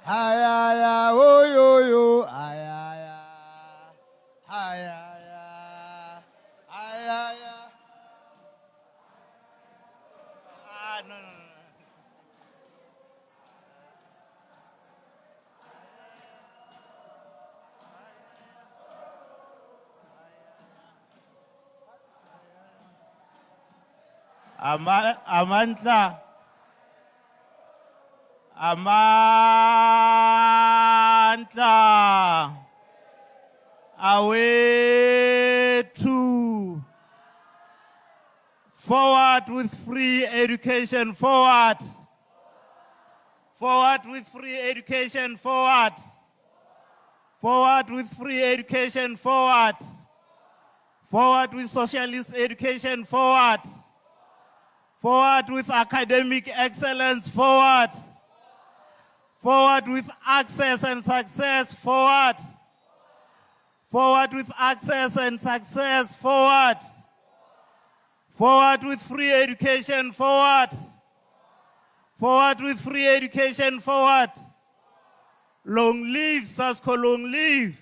Ay, ay, ay, oh, yo, yo. Ay, ay, ay. Ay, ay, ay. Ay, ay, ay. Ah, no, no, no. Amandla. Amandla. Awethu. Forward with free education, forward. Forward with free education, forward. Forward with free education, forward. Forward with socialist education, forward. Forward with academic excellence, forward. Forward with access and success, forward. Forward with access and success, forward. Forward with free education, forward. Forward with free education, forward. Long live SASCO, long live.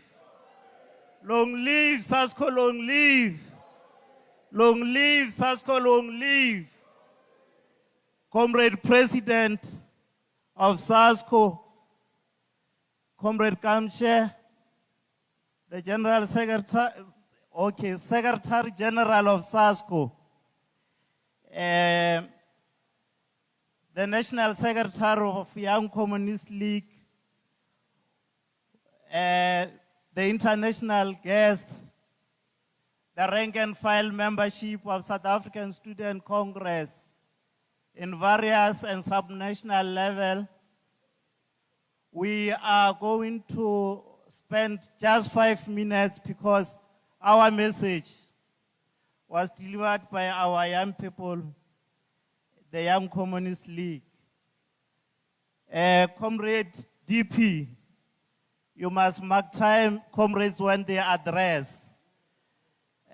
Long live SASCO, long live. Long live SASCO, long live. Comrade President of SASCO, Comrade Kamche, the General Secretary, Secretary General of SASCO, the National Secretary of Young Communist League, the international guests, the rank and file membership of South African Student Congress in various and subnational level. We are going to spend just 5 minutes because our message was delivered by our young people, the Young Communist League. Comrade DP, you must mark time, comrades, when they address.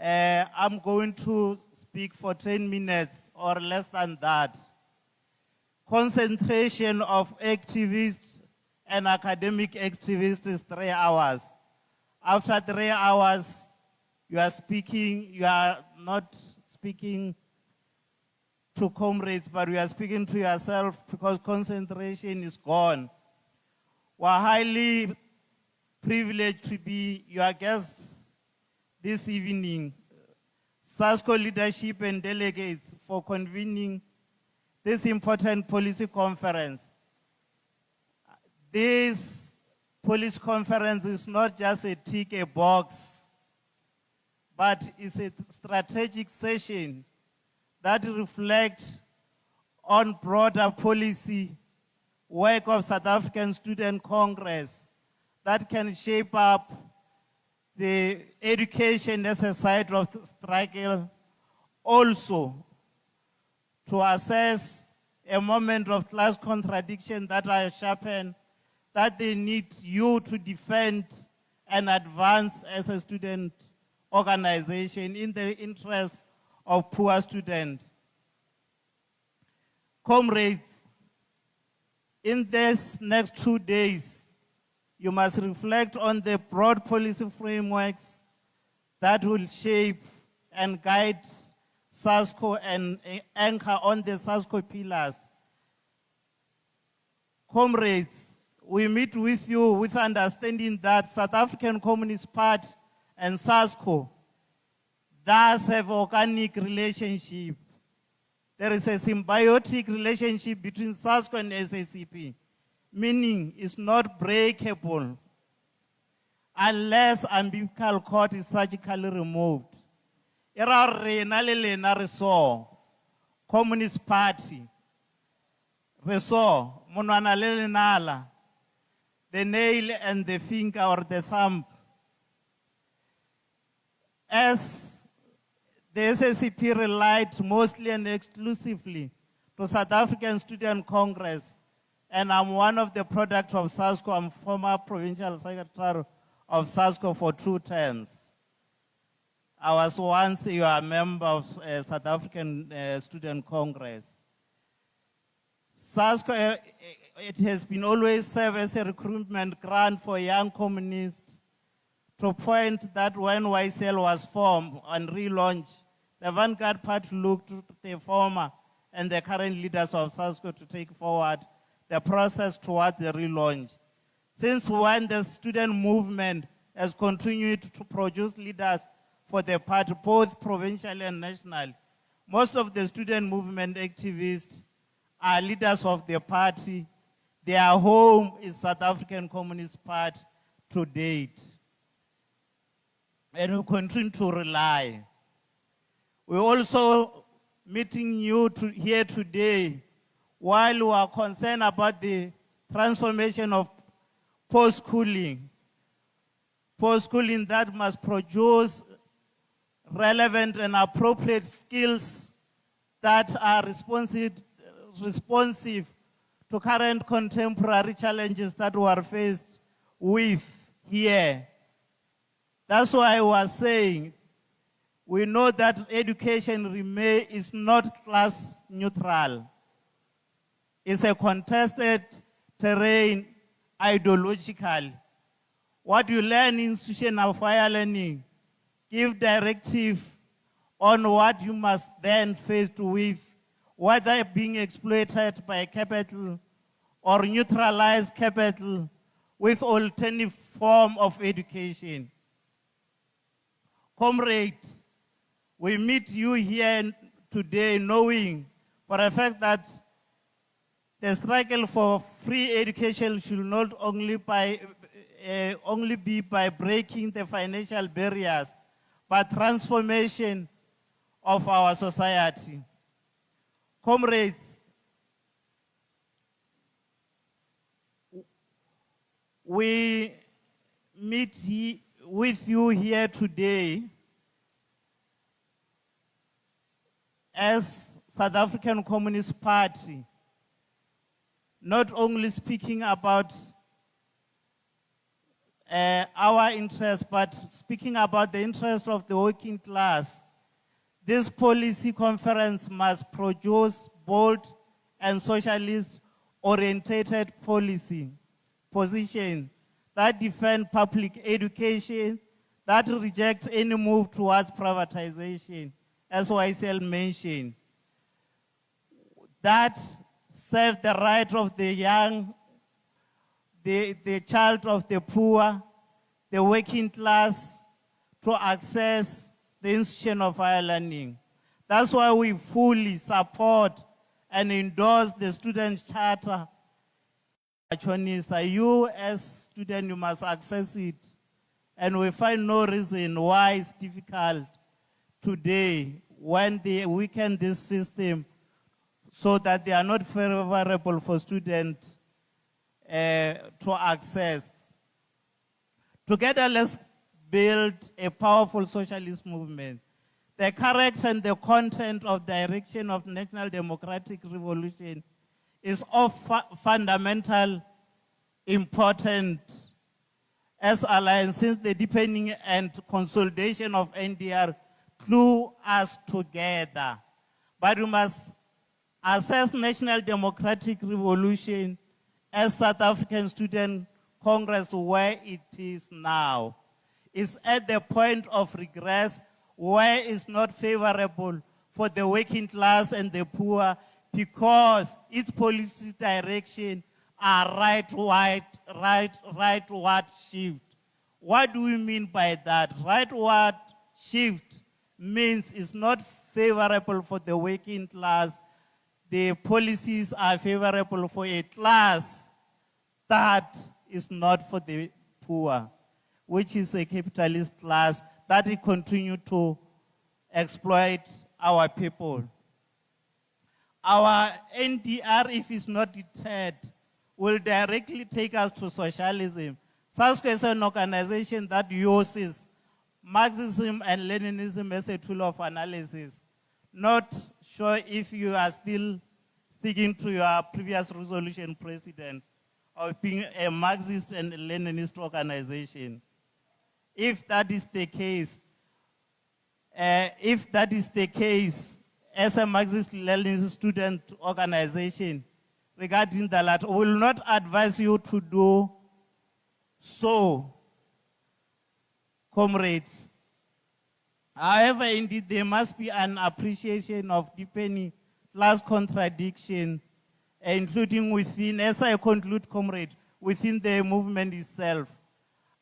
I'm going to speak for 10 minutes or less than that. Concentration of activists and academic activists is 3 hours. After 3 hours, you are speaking, you are not speaking to comrades, but you are speaking to yourself because concentration is gone. We're highly privileged to be your guests this evening. SASCO leadership and delegates for convening this important policy conference. This policy conference is not just a tick a box, but it's a strategic session that reflects on broader policy work of South African Student Congress that can shape up the education as a side of the struggle, also to assess a moment of class contradiction that are sharpened, that they need you to defend and advance as a student organization in the interest of poor students. Comrades, in these next 2 days, you must reflect on the broad policy frameworks that will shape and guide SASCO and anchor on the SASCO pillars. Comrades, we meet with you with understanding that South African Communist Party and SASCO does have organic relationship. There is a symbiotic relationship between SASCO and SACP, meaning it's not breakable unless umbilical cord is surgically removed. Communist Party, the nail and the finger or the thumb. As the SACP relied mostly and exclusively to South African Student Congress, and I'm one of the products of SASCO. I'm former provincial secretary of SASCO for 2 terms. I was once a member of South African Student Congress. SASCO, it has been always served as a recruitment grant for young communists, to a point that when YCL was formed and relaunched, the Vanguard Party looked to the former and the current leaders of SASCO to take forward the process toward the relaunch. Since when the student movement has continued to produce leaders for the party, both provincial and national, most of the student movement activists are leaders of the party. Their home is South African Communist Party to date. And we continue to rely. We're also meeting you here today while we are concerned about the transformation of post-schooling. Post-schooling that must produce relevant and appropriate skills that are responsive to current contemporary challenges that we are faced with here. That's why I was saying, we know that education is not class neutral. It's a contested terrain ideological. What you learn in institutional higher learning give directive on what you must then face with, whether being exploited by capital or neutralized capital with alternative form of education. Comrades, we meet you here today knowing for a fact that the struggle for free education should not only be by breaking the financial barriers, but transformation of our society. Comrades, we meet with you here today as South African Communist Party, not only speaking about our interests, but speaking about the interest of the working class. This policy conference must produce bold and socialist-orientated policy position that defend public education, that reject any move towards privatization, as YCL mentioned, that serve the right of the young, the child of the poor, the working class to access the institution of higher learning. That's why we fully support and endorse the student charter. You as student, you must access it. And we find no reason why it's difficult today when they weaken this system so that they are not favorable for students to access. Together, let's build a powerful socialist movement. The character and the content of direction of National Democratic Revolution is of fundamental importance as alliance, since the deepening and consolidation of NDR glue us together. But we must assess National Democratic Revolution as South African Student Congress where it is now. It's at the point of regress where it's not favorable for the working class and the poor because its policy direction are rightward shift. What do we mean by that? Rightward shift means it's not favorable for the working class. The policies are favorable for a class that is not for the poor, which is a capitalist class that will continue to exploit our people. Our NDR, if it's not deterred, will directly take us to socialism. SASCO is an organization that uses Marxism and Leninism as a tool of analysis. Not sure if you are still sticking to your previous resolution, President, of being a Marxist and Leninist organization. If that is the case, as a Marxist-Leninist student organization, regarding the latter. We will not advise you to do so, comrades. However, indeed, there must be an appreciation of deepening class contradiction, including within, as I conclude, comrade, within the movement itself.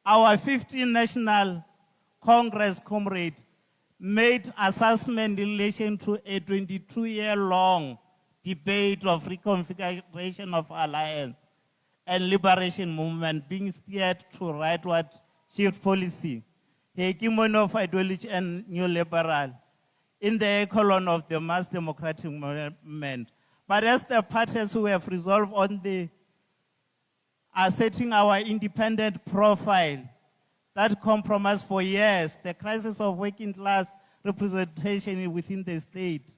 Our 15th National Congress, comrade, made assessment in relation to a 22-year-long debate of reconfiguration of alliance and liberation movement being steered to rightward shift policy, hegemony of ideology and neoliberal in the echelon of the mass democratic movement. But as the parties who have resolved on the asserting our independent profile, that compromise for years, the crisis of working class representation within the state.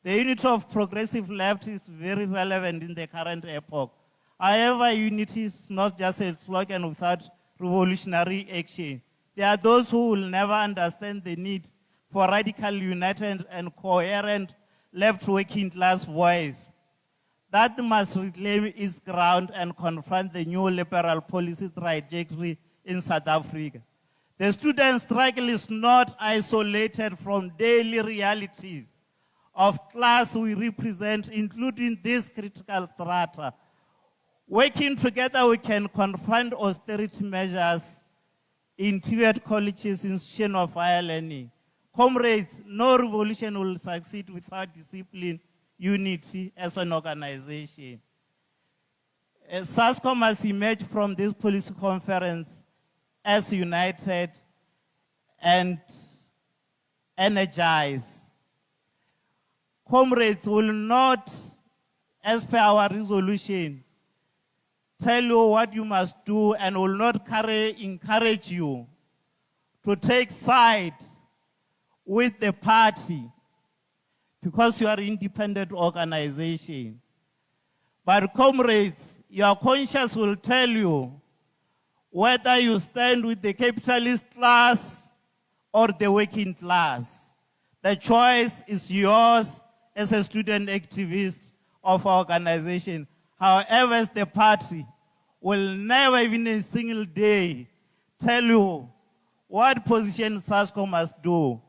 The unity of progressive left is very relevant in the current epoch. However, unity is not just a slogan without revolutionary action. There are those who will never understand the need for radical, united, and coherent left working class voice that must reclaim its ground and confront the new liberal policy trajectory in South Africa. The student struggle is not isolated from daily realities of class we represent, including this critical strata. Working together, we can confront austerity measures in tiered colleges, institutions of higher learning. Comrades, no revolution will succeed without discipline, unity as an organization. SASCO must emerge from this policy conference as united and energized. Comrades will not, as per our resolution, tell you what you must do and will not encourage you to take sides with the party because you are an independent organization. But comrades, your conscience will tell you whether you stand with the capitalist class or the working class. The choice is yours as a student activist of our organization. However, as the party will never, even a single day, tell you what position SASCO must do.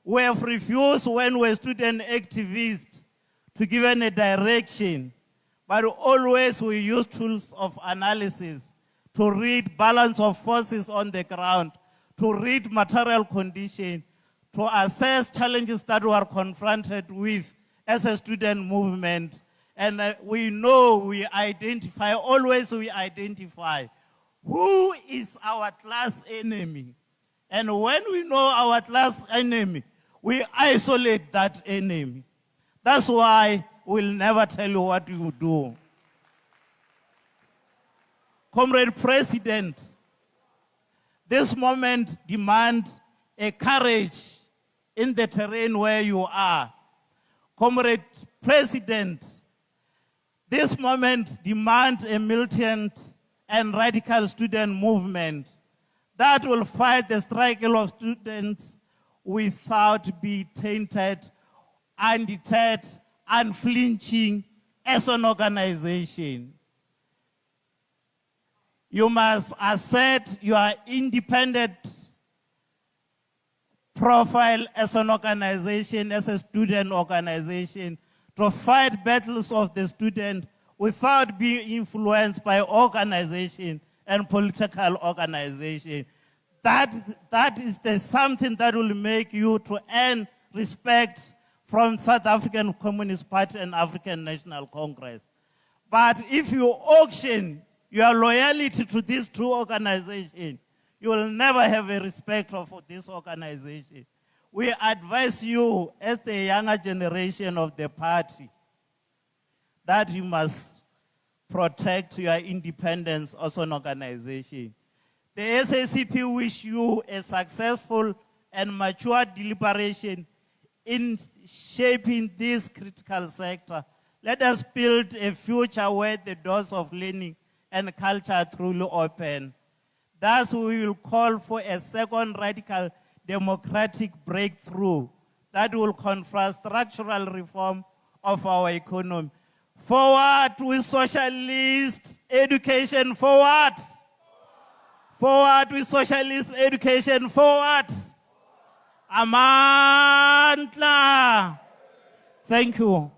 We have refused when we're student activists to give any direction, but always we use tools of analysis to read balance of forces on the ground, to read material condition, to assess challenges that we are confronted with as a student movement. And we know, we identify, always we identify who is our class enemy. And when we know our class enemy, we isolate that enemy. That's why we'll never tell you what you do. Comrade President, this moment demands a courage in the terrain where you are. Comrade President, this moment demands a militant and radical student movement that will fight the struggle of students without being tainted, undeterred, unflinching as an organization. You must assert your independent profile as an organization, as a student organization, to fight battles of the student without being influenced by organization and political organization. That is something that will make you to earn respect from South African Communist Party and African National Congress. But if you auction your loyalty to these two organizations, you will never have a respect for this organization. We advise you as the younger generation of the party that you must protect your independence as an organization. The SACP wish you a successful and mature deliberation in shaping this critical sector. Let us build a future where the doors of learning and culture are truly open. Thus, we will call for a second radical democratic breakthrough that will confront structural reform of our economy, Forward with socialist education, forward. Forward with socialist education, forward. Amandla. Thank you.